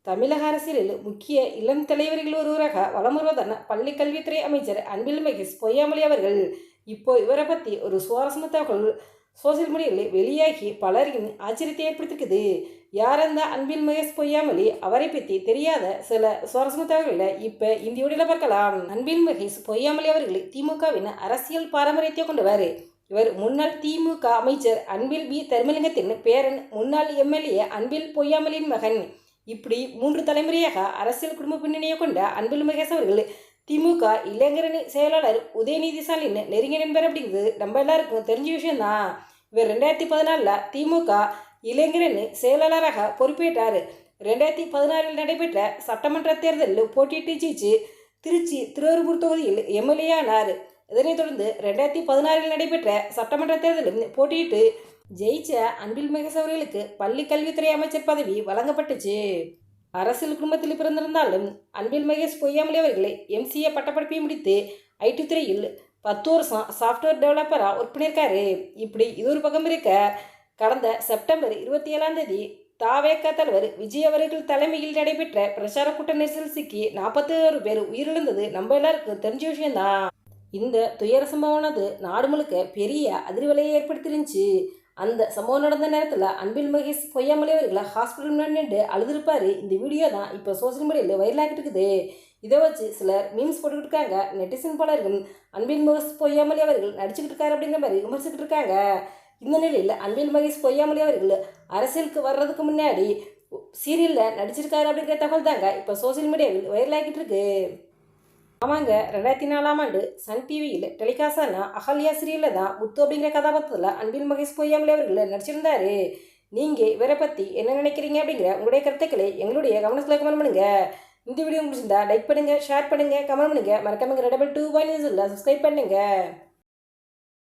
தமிழக அரசியலில் முக்கிய இளம் தலைவர்கள் ஒருவராக வலம் வருவதான பள்ளி கல்வித்துறை அமைச்சர் அன்பில் மகேஷ் பொய்யாமொழி அவர்கள். இப்போ இவரை பற்றி ஒரு சுவாரஸ்யமான தகவல் சோசியல் மீடியாவில் வெளியாகி பலரையும் ஆச்சரியத்தை ஏற்படுத்திருக்குது. யார் அந்த அன்பில் மகேஷ் பொய்யாமொழி, அவரை பற்றி தெரியாத சில சுவாரஸ்யமான தகவல்களை இப்போ இந்த வீடியோவில் பார்க்கலாம். அன்பில் மகேஷ் பொய்யாமொழி அவர்கள் திமுகவின் அரசியல் பாரம்பரியத்தை கொண்டவர். இவர் முன்னாள் திமுக அமைச்சர் அன்பில் பி தர்மலிங்கத்தின் பேரன், முன்னாள் எம்எல்ஏ அன்பில் பொய்யாமொழியின் மகன். இப்படி 3 தலைமுறையாக அரசியல் குடும்ப பின்னணியை கொண்ட அன்பில் மகேஷ் அவர்கள் திமுக இளைஞரணி செயலாளர் உதயநிதி ஸ்டாலின் நெருங்கிய நண்பர் அப்படிங்கிறது நம்ம எல்லாருக்கும் தெரிஞ்ச விஷயம்தான். இவர் 2014 திமுக இளைஞரணி செயலாளராக பொறுப்பேற்றார். 2016 நடைபெற்ற சட்டமன்ற தேர்தலில் போட்டியிட்டு ஜெயிச்சு திருச்சி திருவெரும்பூர் தொகுதியில் எம்எல்ஏ ஆனார். இதனைத் தொடர்ந்து 2016 நடைபெற்ற சட்டமன்ற தேர்தலில் போட்டியிட்டு ஜெயிச்ச அன்பில் மகேஷ் அவர்களுக்கு பள்ளி கல்வித்துறை அமைச்சர் பதவி வழங்கப்பட்டுச்சு. அரசியல் குடும்பத்தில் பிறந்திருந்தாலும் அன்பில் மகேஷ் பொய்யாமொழி அவர்களை MCA பட்டப்படிப்பை முடித்து IT துறையில் 10 வருஷம் சாஃப்ட்வேர் டெவலப்பராக ஒர்க் பண்ணியிருக்காரு. இப்படி இது ஒரு பக்கம் இருக்க, கடந்த செப்டம்பர் 27 தாவேக தலைவர் விஜய் அவர்கள் தலைமையில் நடைபெற்ற பிரச்சார கூட்ட நெரிசல் சிக்கி 41 பேர் உயிரிழந்தது நம்ம எல்லாருக்கும் தெரிஞ்ச விஷயம்தான். இந்த துயர சம்பவமானது நாடு முழுக்க பெரிய அதிர்வலையை ஏற்படுத்திருந்துச்சு. அந்த சம்பவம் நடந்த நேரத்தில் அன்பில் மகேஷ் பொய்யாமொழி அவர்களை ஹாஸ்பிட்டல் நின்று அழுதுருப்பாரு. இந்த வீடியோ தான் இப்போ சோசியல் மீடியாவில் வைரலாகிட்டு இருக்குது. இதை வச்சு சிலர் மீம்ஸ் போட்டுக்கிட்டு இருக்காங்க. நெட்டிசன் பலர்கள் அன்பில் மகேஷ் பொய்யாமொழி அவர்கள் நடிச்சுக்கிட்டு இருக்காரு அப்படிங்கிற மாதிரி விமர்சிக்கிட்டு இருக்காங்க. இந்த நிலையில் அன்பில் மகேஷ் பொய்யாமொழி அவர்கள் அரசியலுக்கு வர்றதுக்கு முன்னாடி சீரியலில் நடிச்சிருக்காரு அப்படிங்கிற தகவல் தாங்க இப்போ சோசியல் மீடியாவில் வைரலாகிட்டு இருக்கு. ஆமாங்க, 2004 சன் டிவியில் டெலிகாஸ்டான அகல்யா சீரியலில் தான் முத்து அப்படிங்கிற கதாபாத்திரத்தில் அன்பில் மகேஷ் பொய்யாமொழி அவர்கள் நடிச்சிருந்தாரு. நீங்கள் இவரை பற்றி என்ன நினைக்கிறீங்க அப்படிங்கிற உங்களுடைய கருத்துக்களை எங்களுடைய கமெண்ட்ஸில் கமெண்ட் பண்ணுங்கள். இந்த வீடியோ முடிச்சிருந்தா லைக் பண்ணுங்கள், ஷேர் பண்ணுங்கள், கமெண்ட் பண்ணுங்கள். மறக்காம 222 சப்ஸ்கிரைப் பண்ணுங்கள்.